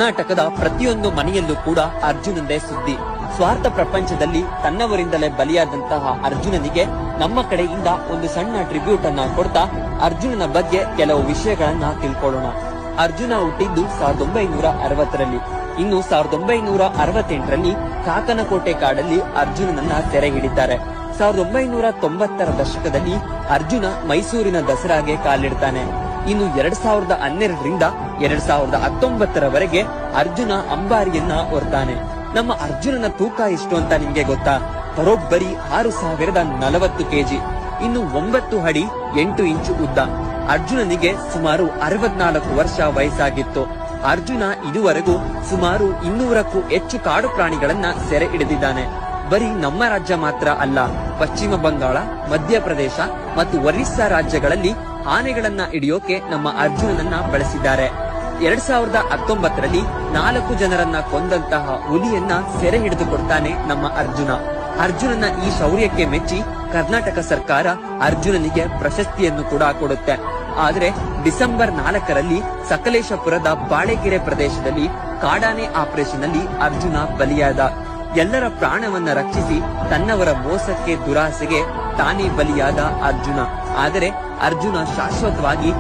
ಕರ್ನಾಟಕದ ಪ್ರತಿಯೊಂದು ಮನೆಯಲ್ಲೂ ಕೂಡ ಅರ್ಜುನಂದೇ ಸುದ್ದಿ. ಸ್ವಾರ್ಥ ಪ್ರಪಂಚದಲ್ಲಿ ತನ್ನವರಿಂದಲೇ ಬಲಿಯಾದಂತಹ ಅರ್ಜುನನಿಗೆ ನಮ್ಮ ಕಡೆಯಿಂದ ಒಂದು ಸಣ್ಣ ಟ್ರಿಬ್ಯೂಟ್ ಅನ್ನ ಕೊಡ್ತಾ ಅರ್ಜುನನ ಬಗ್ಗೆ ಕೆಲವು ವಿಷಯಗಳನ್ನ ತಿಳ್ಕೊಳ್ಳೋಣ. ಅರ್ಜುನ ಹುಟ್ಟಿದ್ದು 1960ರಲ್ಲಿ. ಇನ್ನು 1968ರಲ್ಲಿ ಕಾಕನಕೋಟೆ ಕಾಡಲ್ಲಿ ಅರ್ಜುನನನ್ನ ಸೆರೆ ಹಿಡಿತಾರೆ. 1990ರ ದಶಕದಲ್ಲಿ ಅರ್ಜುನ ಮೈಸೂರಿನ ದಸರಾಗೆ ಕಾಲಿಡ್ತಾನೆ. ಇನ್ನು 2012ರಿಂದ 2019ರವರೆಗೆ ಅರ್ಜುನ ಅಂಬಾರಿಯನ್ನ ಹೊರ್ತಾನೆ. ನಮ್ಮ ಅರ್ಜುನನ ತೂಕ ಎಷ್ಟು ಅಂತ ನಿಮ್ಗೆ ಗೊತ್ತಾ? ಬರೋಬ್ಬರಿ 6040 ಕೆಜಿ. ಇನ್ನು 9 ಅಡಿ 8 ಇಂಚು ಉದ್ದ. ಅರ್ಜುನನಿಗೆ ಸುಮಾರು 64 ವರ್ಷ ವಯಸ್ಸಾಗಿತ್ತು. ಅರ್ಜುನ ಇದುವರೆಗೂ ಸುಮಾರು 200ಕ್ಕೂ ಹೆಚ್ಚು ಕಾಡು ಪ್ರಾಣಿಗಳನ್ನ ಸೆರೆ ಹಿಡಿದಿದ್ದಾನೆ. ಬರೀ ನಮ್ಮ ರಾಜ್ಯ ಮಾತ್ರ ಅಲ್ಲ, ಪಶ್ಚಿಮ ಬಂಗಾಳ, ಮಧ್ಯಪ್ರದೇಶ ಮತ್ತು ಒರಿಸ್ಸಾ ರಾಜ್ಯಗಳಲ್ಲಿ ಆನೆಗಳನ್ನ ಹಿಡಿಯೋಕೆ ನಮ್ಮ ಅರ್ಜುನನನ್ನ ಬಳಸಿದ್ದಾರೆ. 2019ರಲ್ಲಿ 4 ಜನರನ್ನ ಕೊಂದಂತಹ ಹುಲಿಯನ್ನ ಸೆರೆ ಹಿಡಿದುಕೊಡ್ತಾನೆ ನಮ್ಮ ಅರ್ಜುನ. ಅರ್ಜುನನ ಈ ಶೌರ್ಯಕ್ಕೆ ಮೆಚ್ಚಿ ಕರ್ನಾಟಕ ಸರ್ಕಾರ ಅರ್ಜುನನಿಗೆ ಪ್ರಶಸ್ತಿಯನ್ನು ಕೂಡ ಕೊಡುತ್ತೆ. ಆದ್ರೆ ಡಿಸೆಂಬರ್ 4ರಲ್ಲಿ ಸಕಲೇಶಪುರದ ಬಾಳೆಕೆರೆ ಪ್ರದೇಶದಲ್ಲಿ ಕಾಡಾನೆ ಆಪರೇಷನ್ ಅಲ್ಲಿ ಅರ್ಜುನ ಬಲಿಯಾದ. ಎಲ್ಲರ ಪ್ರಾಣವನ್ನ ರಕ್ಷಿಸಿ ತನ್ನವರ ಮೋಸಕ್ಕೆ ದುರಾಸೆಗೆ ತಾನೇ ಬಲಿಯಾದ ಅರ್ಜುನ. ಆದರೆ ಅರ್ಜುನ ಶಾಶ್ವತವಾಗಿ